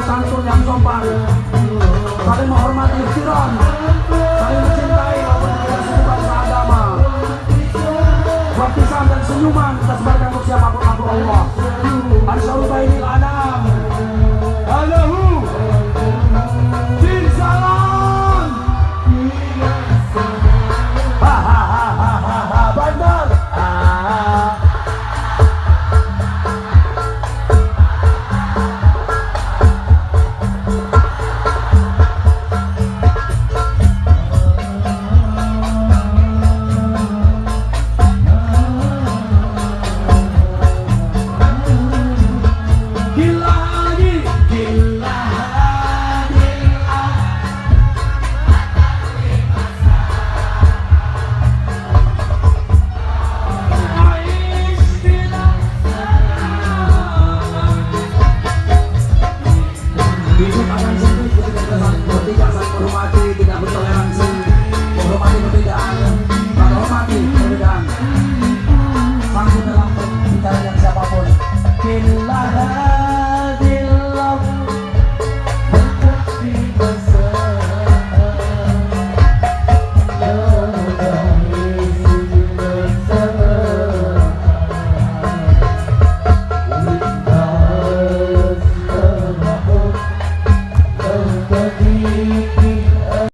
santun yang sopan, saling menghormati ikhtiram, saling mencintai walaupun berbeda suku bangsa agama. Baptisan dan senyuman kita sebarkan untuk siapapun makhluk Allah. Ansya'ul bainil anam. Alahu bin salam. Hahaha bandar. Hidup